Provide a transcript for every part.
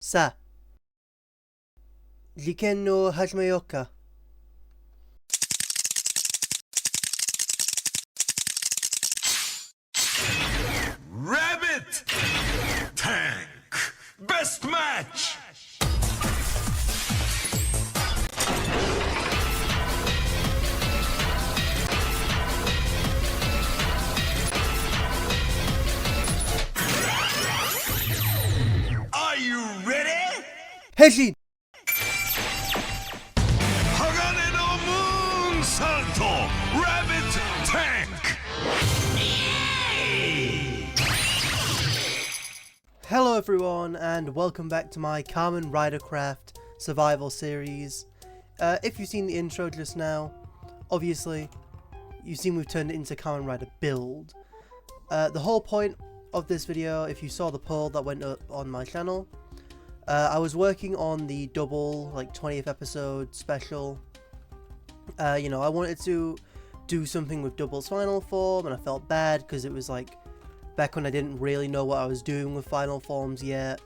さあ、実験の始めようか。Rabbit Tank Best Match. Are you ready? 変身。 Hagane no Moon Salto Rabbit Tank. Hello everyone and welcome back to my Kamen Ridercraft survival series. If you've seen the intro just now, obviously you've seen we've turned it into Kamen Rider Build. The whole point of this video, if you saw the poll that went up on my channel, I was working on the double 20th episode special. I wanted to do something with Double's final form, and I felt bad because it was back when I didn't really know what I was doing with final forms yet.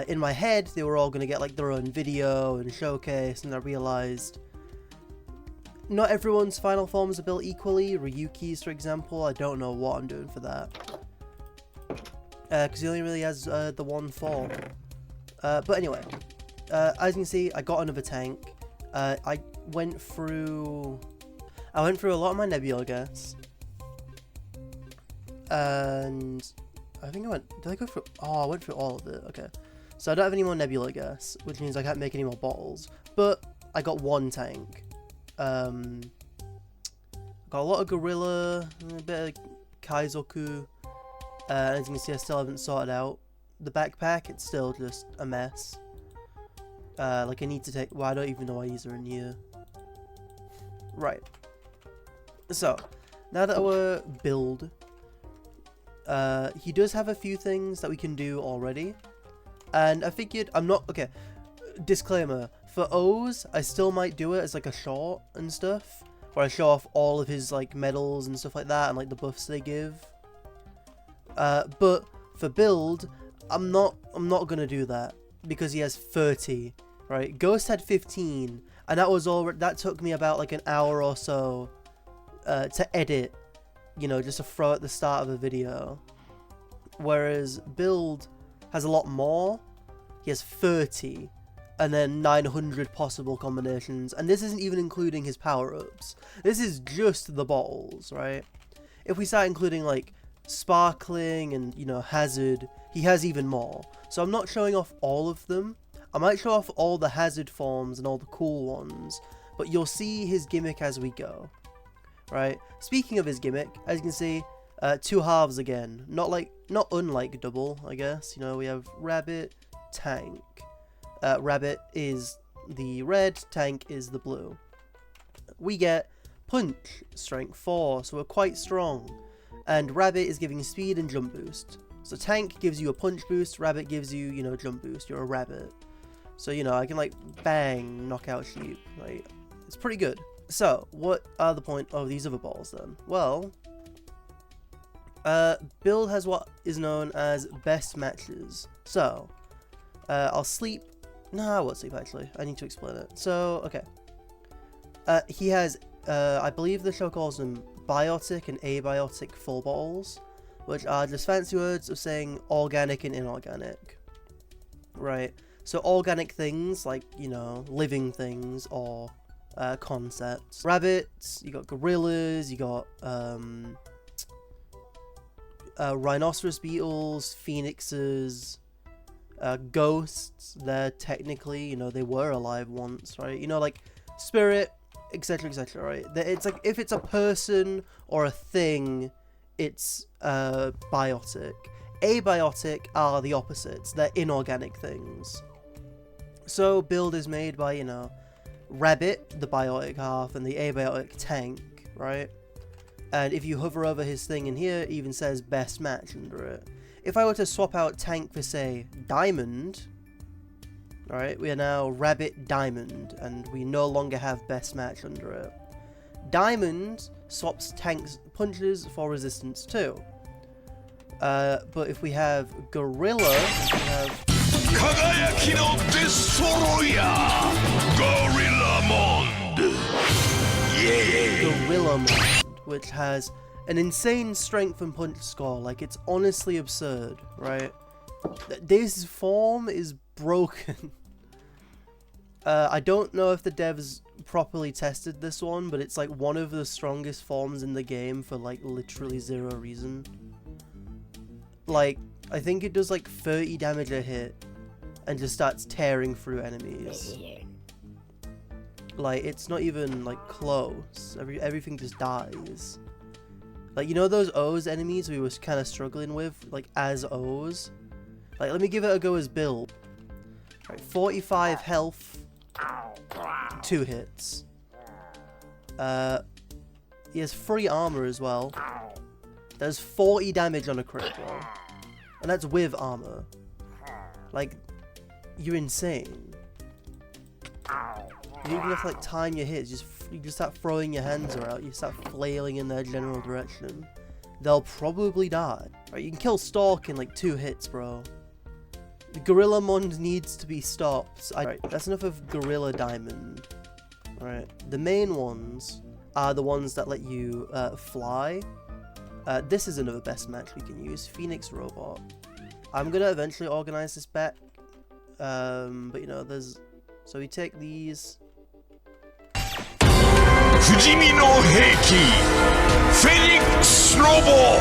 In my head, they were all going to get their own video and showcase, and I realized not everyone's final forms are built equally. Ryuki's, for example, I don't know what I'm doing for that. Because he only really has the one form. But anyway, as you can see, I got another tank. I went through a lot of my Nebula gas. And I think did I go through, I went through all of it, okay. So I don't have any more Nebula gas, which means I can't make any more bottles. But I got one tank. Got a lot of Gorilla, a bit of Kaizoku. As you can see, I still haven't sorted out the backpack. It's still just a mess. I need to take, well, I don't even know why these are in here. Right. So, now that our build, he does have a few things that we can do already. And I figured, okay, disclaimer, for O's, I still might do it as a short and stuff, where I show off all of his medals and stuff like that, and the buffs they give. But for build, I'm not gonna do that because he has 30, right? Ghost had 15, and that took me about an hour or so to edit, just to throw at the start of a video. Whereas build has a lot more. He has 30, and then 900 possible combinations, and this isn't even including his power-ups. This is just the bottles, right? If we start including sparkling and hazard, he has even more. So I'm not showing off all of them. I might show off all the hazard forms and all the cool ones, but you'll see his gimmick as we go, right? Speaking of his gimmick, as you can see, two halves again, not unlike Double, I guess. We have Rabbit, Tank. Rabbit is the red, Tank is the blue. We get Punch, Strength 4, so we're quite strong. And Rabbit is giving speed and jump boost. So Tank gives you a punch boost, Rabbit gives you, jump boost. You're a rabbit. So, I can bang, knock out sheep. It's pretty good. So, what are the point of these other balls then? Well, build has what is known as best matches. So, I'll sleep. No, I won't sleep actually. I need to explain it. So, okay. He has, I believe the show calls them biotic and abiotic full bottles, which are just fancy words of saying organic and inorganic. Right. So organic things living things or concepts. Rabbits, you got gorillas, you got rhinoceros beetles, phoenixes, ghosts. They're technically, they were alive once, right? Spirit, etc, etc, right? It's if it's a person or a thing, it's biotic. Abiotic are the opposites. They're inorganic things. So build is made by, Rabbit, the biotic half, and the abiotic Tank, right? And if you hover over his thing in here, it even says best match under it. If I were to swap out Tank for, say, Diamond, alright, we are now Rabbit Diamond, and we no longer have best match under it. Diamond swaps Tank's punches for resistance too. But if we have Gorilla, we have 輝きのデストロイヤーゴリラモンド Gorilla Mod, which has an insane strength and punch score. Like, it's honestly absurd, right? This form is broken. I don't know if the devs properly tested this one, but it's like one of the strongest forms in the game for like literally zero reason. Like, I think it does like 30 damage a hit and just starts tearing through enemies. Like, it's not even like close. Everything just dies. Like, you know those O's enemies we were kind of struggling with, like as O's? Like, let me give it a go as Bill. Right, 45 health, 2 hits. He has 3 armor as well. There's 40 damage on a crit roll. And that's with armor. Like, you're insane. You don't even have to like time your hits, you just start throwing your hands around, you start flailing in their general direction. They'll probably die. Right, you can kill Stork in like 2 hits, bro. The Gorilla Mond needs to be stopped. Right, that's enough of Gorilla Diamond. Alright, the main ones are the ones that let you fly. This is another best match we can use, Phoenix Robot. I'm gonna eventually organize this back, but you know, so we take these. Fujimi no Heiki Phoenix Robo.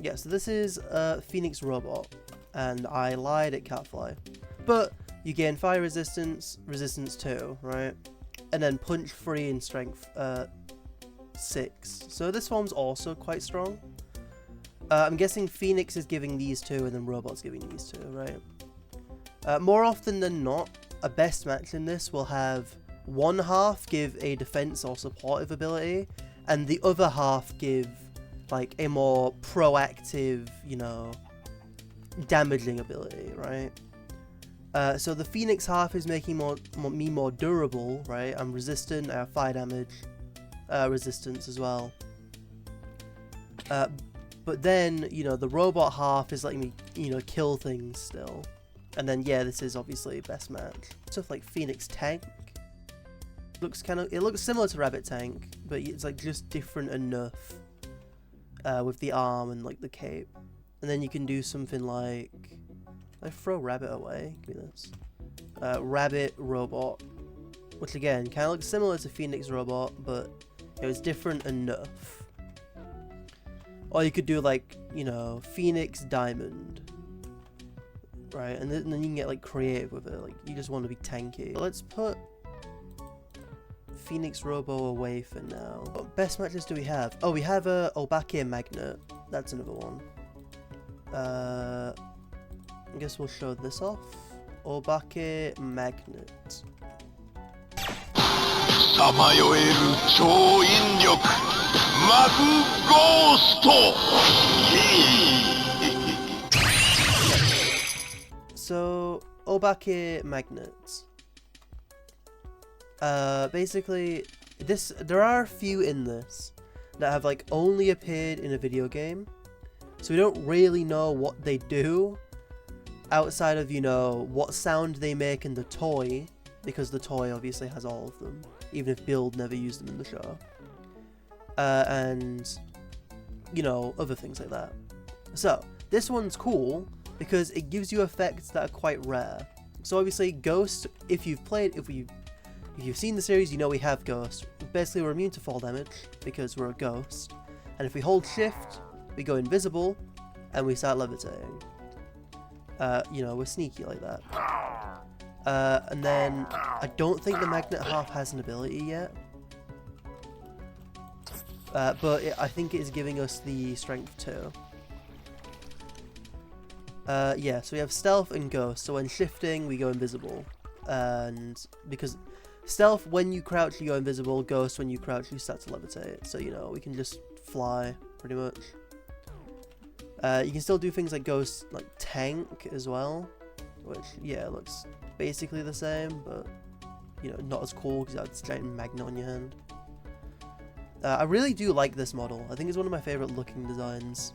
Yeah, so this is Phoenix Robot, and I lied at Catfly. But you gain fire resistance, resistance 2, right? And then punch 3 and strength 6. So this form's also quite strong. I'm guessing Phoenix is giving these 2 and then Robot's giving these 2, right? More often than not, a best match in this will have one half give a defense or supportive ability, and the other half give like a more proactive, you know, damaging ability, right? So the Phoenix half is making me more durable, right? I'm resistant, I have fire damage, resistance as well. But then, you know, the robot half is letting me, you know, kill things still. And then, yeah, this is obviously best match. Stuff like Phoenix Tank. It looks similar to Rabbit Tank, but it's like just different enough. With the arm and like the cape. And then you can do something like, I throw Rabbit away, give me this. Rabbit Robot. Which again, kind of looks similar to Phoenix Robot, but it was different enough. Or you could do like, you know, Phoenix Diamond. Right, and then you can get like creative with it, like you just want to be tanky. Let's put Phoenix Robo away for now. What best matches do we have? Oh, we have a Obake Magnet. That's another one. I guess we'll show this off. Obake Magnet. さまよえる超引力マグゴースト So, Obake Magnets. Basically, there are a few in this that have like only appeared in a video game, so we don't really know what they do outside of, you know, what sound they make in the toy, because the toy obviously has all of them, even if Build never used them in the show, and you know, other things like that. So this one's cool because it gives you effects that are quite rare. So obviously Ghost, if you've seen the series, you know we have Ghost. Basically we're immune to fall damage because we're a ghost, and if we hold shift we go invisible and we start levitating. You know, we're sneaky like that. And then I don't think the magnet half has an ability yet, but I think it is giving us the strength too. Yeah, so we have stealth and ghost, so when shifting we go invisible, and because stealth, when you crouch you go invisible, ghost, when you crouch you start to levitate, so you know, we can just fly pretty much. You can still do things like ghost, like tank as well, which, yeah, looks basically the same, but you know, not as cool because you have this giant magnet on your hand. I really do like this model. I think it's one of my favorite looking designs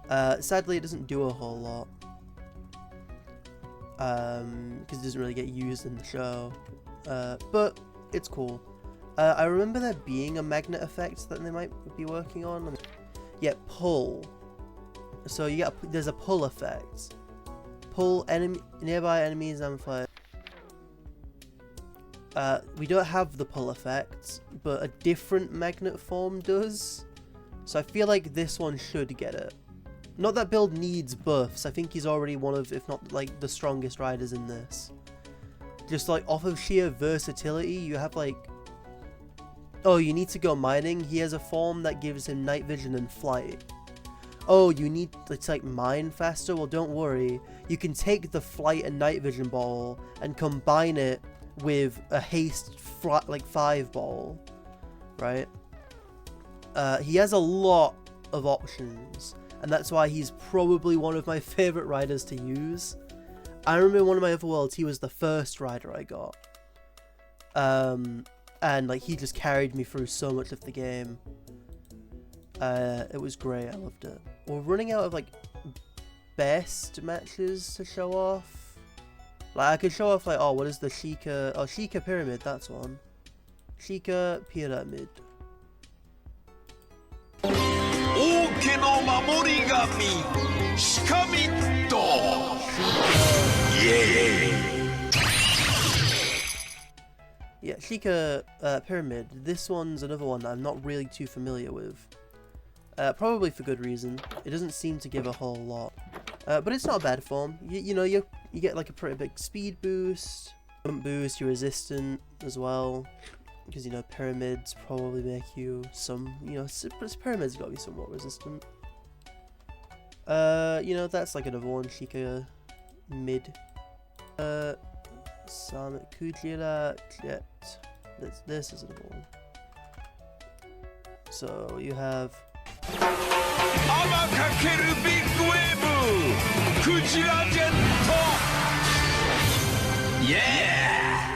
Sadly, it doesn't do a whole lot. Because it doesn't really get used in the show. But it's cool. I remember there being a magnet effect that they might be working on. Yeah, pull. So you get there's a pull effect. Pull nearby enemies and fire. We don't have the pull effect, but a different magnet form does. So I feel like this one should get it. Not that build needs buffs. I think he's already one of, if not like the strongest riders in this. Just like off of sheer versatility, you have like, oh, you need to go mining. He has a form that gives him night vision and flight. Oh, you need to like mine faster? Well, don't worry. You can take the flight and night vision ball and combine it with a haste like 5 ball, right? He has a lot of options, and that's why he's probably one of my favorite riders to use. I remember in one of my other worlds, he was the first rider I got. And like he just carried me through so much of the game. It was great. I loved it. We're running out of like best matches to show off. Like I could show off like, oh, what is the Sheikah? Oh, Sheikah Pyramid. That's one. Sheikah Pyramid. Oke no mamorigami, Shikamitto. Yeah, Sheikah Pyramid. This one's another one that I'm not really too familiar with. Probably for good reason. It doesn't seem to give a whole lot. But it's not a bad form. You know, you get like a pretty big speed boost, jump boost, you're resistant as well. Because, you know, pyramids probably make you some, you know, pyramids gotta be somewhat resistant. You know, that's like another one, Sheikah Mid. Kujira Jet. This is another one. So you have Amakakeru Big Wave, Kujira Jet. Yeah!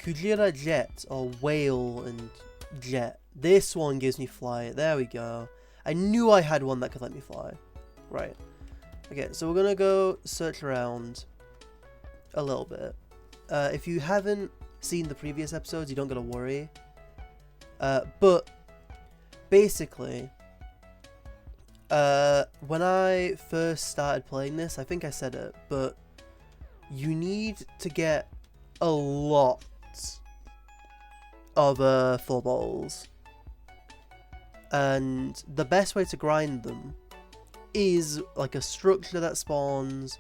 Kujira Jet, or Whale and Jet. This one gives me fly. There we go. I knew I had one that could let me fly. Right. Okay, so we're gonna go search around a little bit. If you haven't seen the previous episodes, you don't gotta worry. But basically, when I first started playing this, I think I said it, but you need to get a lot of 4 balls, and the best way to grind them is like a structure that spawns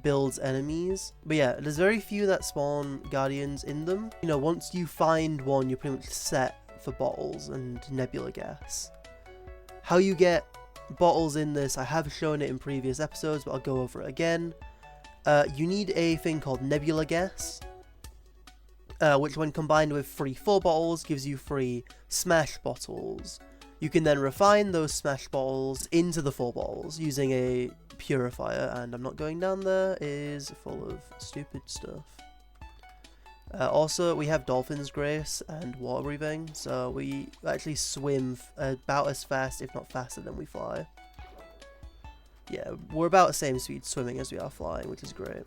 builds enemies. But yeah, there's very few that spawn guardians in them. You know, once you find one, you're pretty much set for bottles and nebula gas. How you get bottles in this, I have shown it in previous episodes, but I'll go over it again. You need a thing called nebula gas, which when combined with free 4 bottles gives you free smash bottles. You can then refine those smash bottles into the 4 bottles using a purifier, and I'm not going down there, it is full of stupid stuff. Also, we have Dolphin's Grace and water breathing, so we actually swim about as fast, if not faster, than we fly. Yeah, we're about the same speed swimming as we are flying, which is great.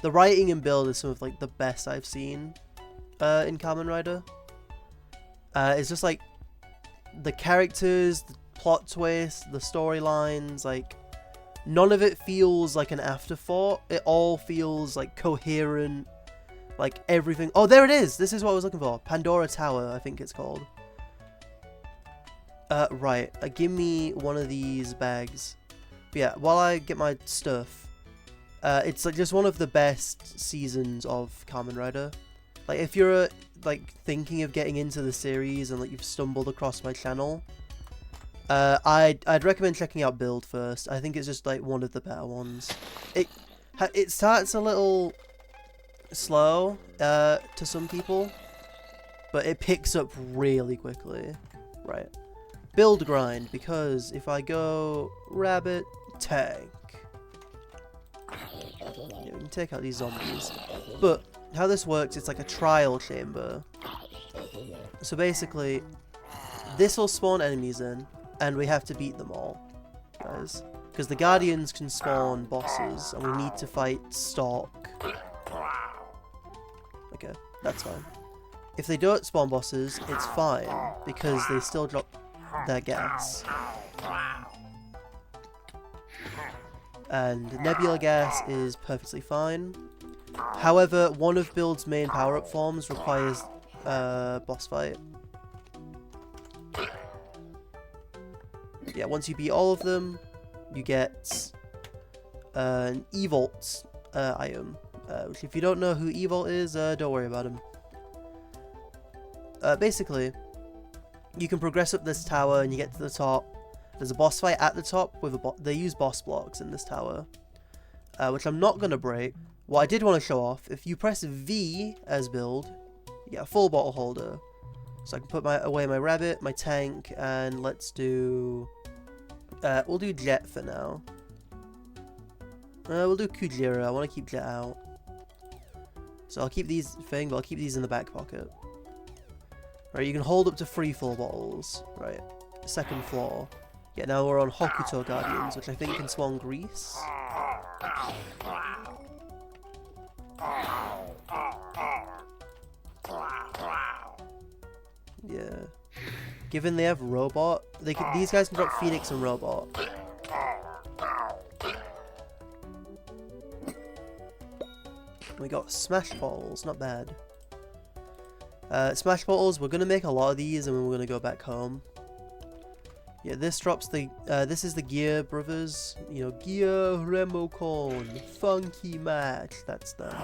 The writing and build is some of like the best I've seen in Kamen Rider. It's just like the characters, the plot twists, the storylines, like none of it feels like an afterthought. It all feels like coherent, like everything. Oh, there it is! This is what I was looking for. Pandora Tower, I think it's called. Right. Give me one of these bags. But yeah, while I get my stuff, it's like just one of the best seasons of Kamen Rider. Like if you're like thinking of getting into the series and like you've stumbled across my channel, I'd recommend checking out Build first. I think it's just like one of the better ones. It starts a little slow to some people, but it picks up really quickly. Right. Build grind, because if I go rabbit tank, yeah, we can take out these zombies. But how this works, it's like a trial chamber. So basically, this will spawn enemies in, and we have to beat them all, guys. Because the Guardians can spawn bosses, and we need to fight Stork. Okay, that's fine. If they don't spawn bosses, it's fine, because they still drop their gas. And Nebula gas is perfectly fine. However, one of Build's main power-up forms requires boss fight. Yeah, once you beat all of them, you get an Evolt item. Which, if you don't know who Evolt is, don't worry about him. Basically, you can progress up this tower and you get to the top. There's a boss fight at the top with they use boss blocks in this tower, which I'm not gonna break. What I did want to show off: if you press V as Build, you get a full bottle holder. So I can put away my rabbit, my tank, and let's do. We'll do Jet for now. We'll do Kujira. I want to keep Jet out. So I'll keep these but I'll keep these in the back pocket. Right, you can hold up to 3 full bottles. Right, second floor. Yeah, now we're on Hokuto Guardians, which I think can spawn grease. Yeah. Given they have Robot, these guys can drop Phoenix and Robot. We got Smash Bottles, not bad. Smash Bottles, we're gonna make a lot of these and then we're gonna go back home. Yeah, this drops the, this is the Gear Brothers, you know, Gear Remocon, Funky Match, that's them.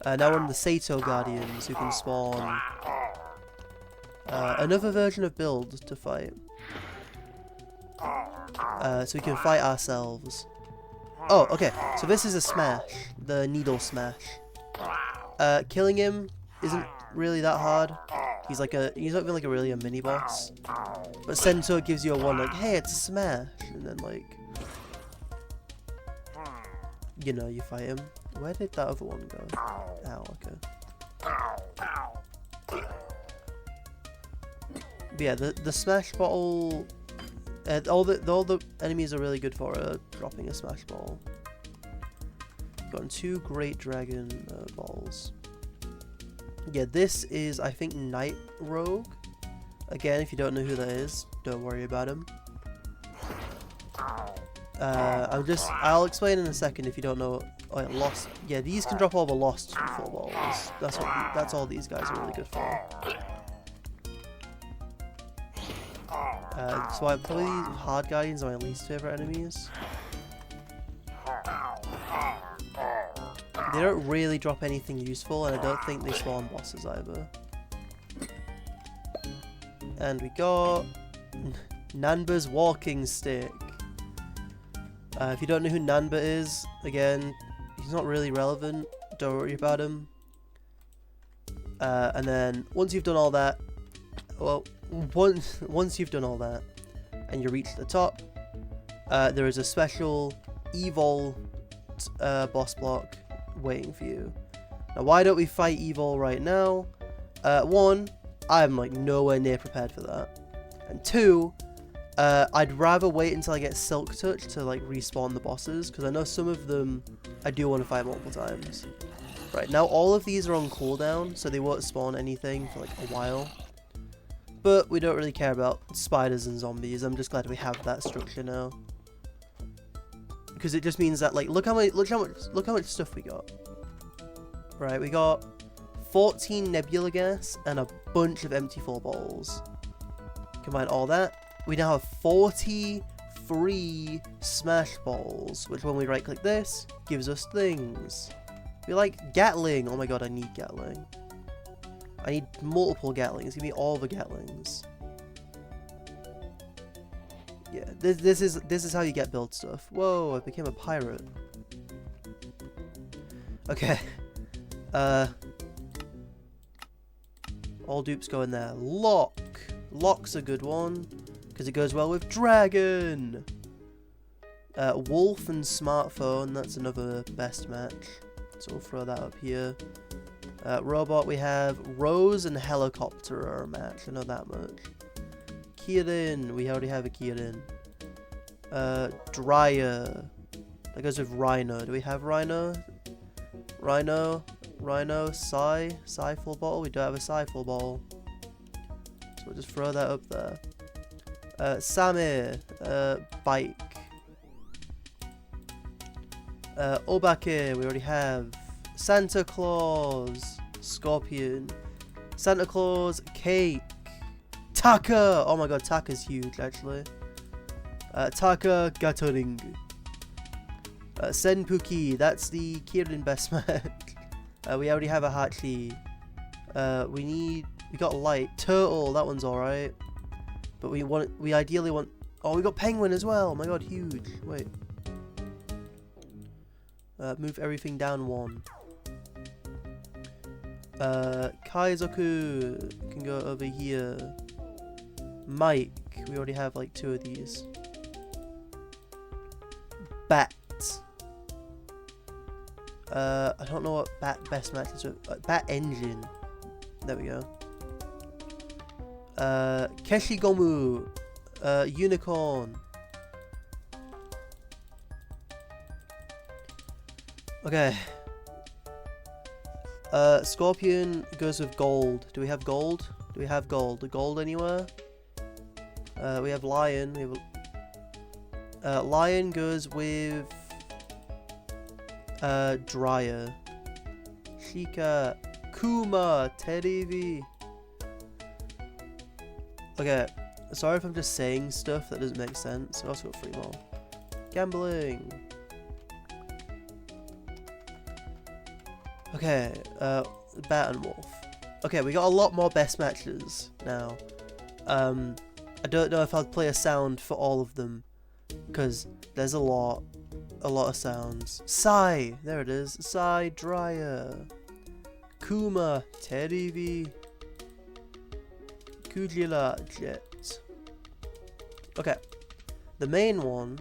Now we're on the Sato Guardians, who can spawn another version of Build to fight. So we can fight ourselves. Oh, okay, so this is a smash, the Needle Smash. Killing him isn't really that hard. He's not even like really a mini boss. But Sento gives you a one like, hey, it's a smash, and then like, you know, you fight him. Where did that other one go? Ow, okay. But yeah, the smash bottle, all the enemies are really good for dropping a smash ball. Gotten 2 Great Dragon balls. Yeah, this is, I think, Night Rogue. Again, if you don't know who that is, don't worry about him. I'll explain in a second if you don't know. Oh, yeah, Lost. Yeah, these can drop all the Lost full balls. That's all these guys are really good for. So probably Hard Guardians are my least favorite enemies. They don't really drop anything useful, and I don't think they spawn bosses either. And we got Nanba's Walking Stick. If you don't know who Nanba is, again, he's not really relevant. Don't worry about him. And then once you've done all that, well, once you've done all that, and you reach the top, there is a special Evil boss block waiting for you. Now, why don't we fight Evil right now? 1, I'm like nowhere near prepared for that, and 2, I'd rather wait until I get Silk Touch to like respawn the bosses, because I know some of them I do want to fight multiple times. Right, now all of these are on cooldown, so they won't spawn anything for like a while. But we don't really care about spiders and zombies. I'm just glad we have that structure now, because it just means that like look how much stuff we got. Right, we got 14 Nebula gas and a bunch of empty 4 balls. Combine all that, we now have 43 Smash Balls, which when we right click this, gives us things. We like Gatling. Oh my god, I need Gatling. I need multiple Gatlings. Give me all the Gatlings. Yeah, this is how you get build stuff. Whoa, I became a pirate. Okay. All dupes go in there. Lock. Lock's a good one, because it goes well with Dragon. Wolf and Smartphone, that's another best match. So we'll throw that up here. Robot, we have Rose and Helicopter are a match, I know that much. Kirin. We already have a Kirin. Dryer. That goes with Rhino. Do we have Rhino? Rhino. Psy full bottle. We do have a Psy full bottle. So we'll just throw that up there. Samir. Bike. Obake. We already have. Santa Claus. Scorpion. Santa Claus. Cake. Taka. Oh my god, Taka's huge actually. Taka Gatoring. Senpuki, that's the Kirin best match. We already have a Hachi. We got Light. Turtle, that one's alright. But we ideally want, oh, we got Penguin as well. Oh my god, huge. Wait. Move everything down one. Kaizoku can go over here. Mike, we already have like 2 of these. Bat. I don't know what Bat best match is with. Bat Engine. There we go. Keshigomu. Unicorn. Okay. Scorpion goes with gold. Do we have gold? Do we have gold? The gold anywhere? We have Lion. We have Lion goes with Dryer. Shika. Kuma. Terebi. Okay. Sorry if I'm just saying stuff that doesn't make sense. I've also got 3 more. Gambling. Okay. Bat and Wolf. Okay, we got a lot more best matches now. I don't know if I'd play a sound for all of them, because there's a lot of sounds. Sai, there it is. Sai Dryer. Kuma Terebi. Kujila Jet. Okay, the main one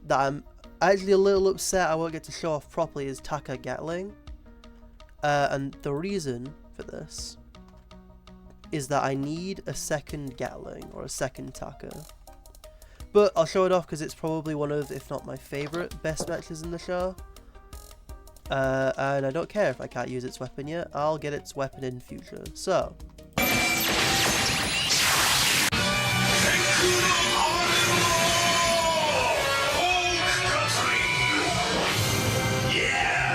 that I'm actually a little upset I won't get to show off properly is Taka Gatling. And the reason for this is that I need a second Gatling or a second Taka. But I'll show it off because it's probably one of, if not my favourite, best matches in the show. And I don't care if I can't use its weapon yet. I'll get its weapon in future. So.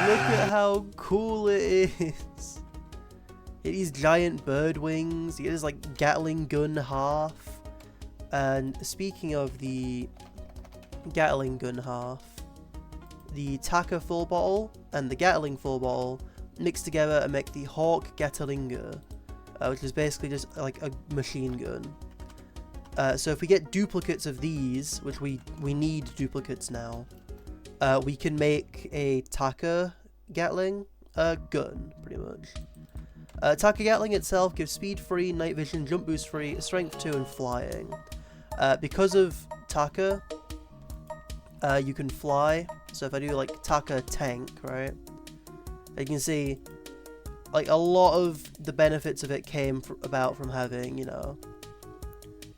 Look at how cool it is. These giant bird wings. It is like Gatling gun half. And speaking of the Gatling gun half, the Taka full bottle and the Gatling full bottle mix together and make the Hawk Gatlinger, which is basically just like a machine gun. So if we get duplicates of these, which we need duplicates now, we can make a Taka Gatling gun, pretty much. Taka Gatling itself gives speed 3, night vision, jump boost 3, strength 2, and flying. Because of Taka, you can fly. So if I do like Taka tank, right, you can see like a lot of the benefits of it came about from having, you know,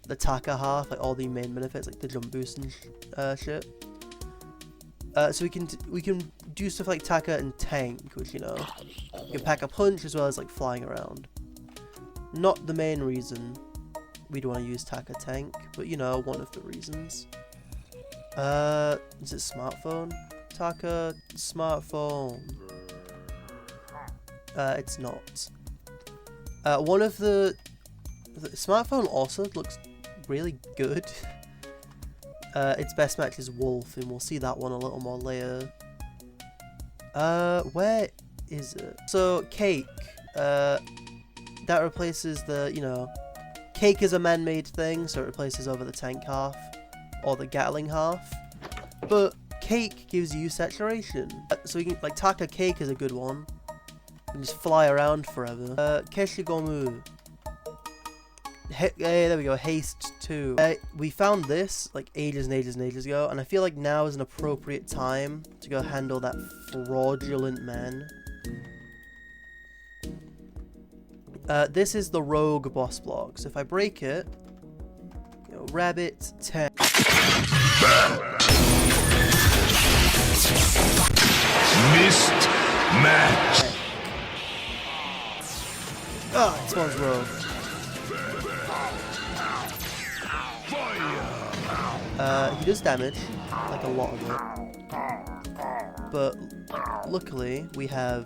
the Taka half, like all the main benefits, like the jump boost and shit. So we can do stuff like Taka and tank, which, you know, you can pack a punch as well as like flying around. Not the main reason we'd want to use Taka tank, but you know, one of the reasons. Is it smartphone? Taka smartphone. It's not. One of the smartphone also looks really good. Its best match is Wolf, and we'll see that one a little more later. Where is it? So, Cake. That replaces the, you know, Cake is a man-made thing, so it replaces over the tank half, or the Gatling half. But Cake gives you saturation. So you can, like, Taka Cake is a good one. You can just fly around forever. Keshigomu. Hey, there we go, Haste 2. We found this like ages and ages and ages ago, and I feel like now is an appropriate time to go handle that fraudulent man. This is the rogue boss block, so if I break it, you know, Rabbit Tank. Missed match. Ah, it spawns low. He does damage, like a lot of it. But luckily, we have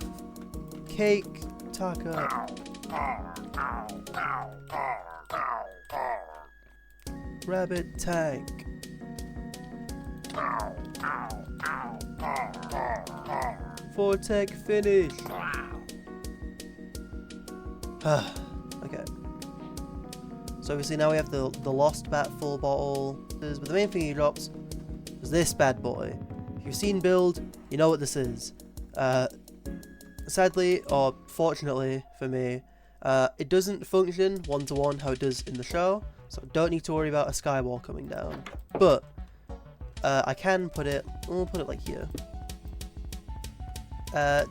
Cake, Taka, Rabbit Tank. Vortec finish. Okay. So obviously now we have the Lost Bat full bottle. But the main thing he drops is this bad boy. If you've seen build, you know what this is. Sadly, or fortunately for me, it doesn't function one-to-one how it does in the show. So don't need to worry about a skywall coming down. But I can put it, we'll put it like here.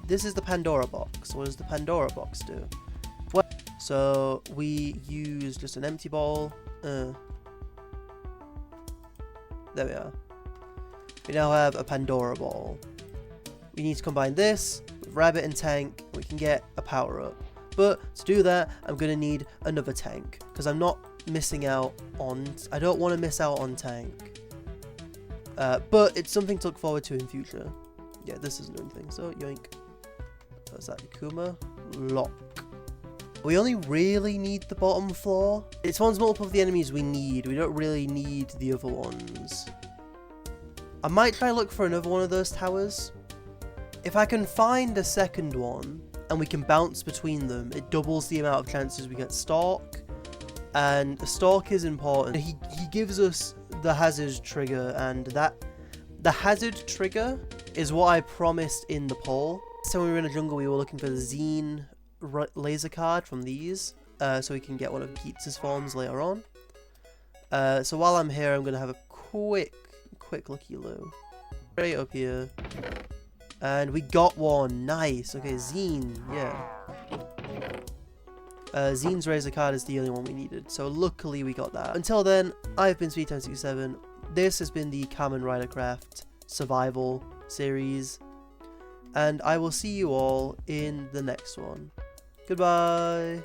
This is the Pandora box. What does the Pandora box do? Well, so we use just an empty bottle. There we are. We now have a Pandora ball. We need to combine this with Rabbit and Tank, and we can get a power up. But to do that, I'm going to need another tank, because I'm not missing out on... I don't want to miss out on Tank. But it's something to look forward to in future. Yeah, this isn't anything, so yoink. What's that? Kuma? Lock. We only really need the bottom floor. It spawns multiple of the enemies we need. We don't really need the other ones. I might try look for another one of those towers. If I can find a second one, and we can bounce between them, it doubles the amount of chances we get Stalk. And the Stalk is important. He gives us the hazard trigger, and the hazard trigger is what I promised in the poll. So when we were in a jungle, we were looking for the Zine laser card from these, so we can get one of Keats's forms later on. So while I'm here, I'm going to have a quick looky-loo. Right up here. And we got one. Nice. Okay, Zine. Yeah. Zine's razor card is the only one we needed, so luckily we got that. Until then, I've been Sweet1067. This has been the Kamen Ridercraft Survival series, and I will see you all in the next one. Goodbye!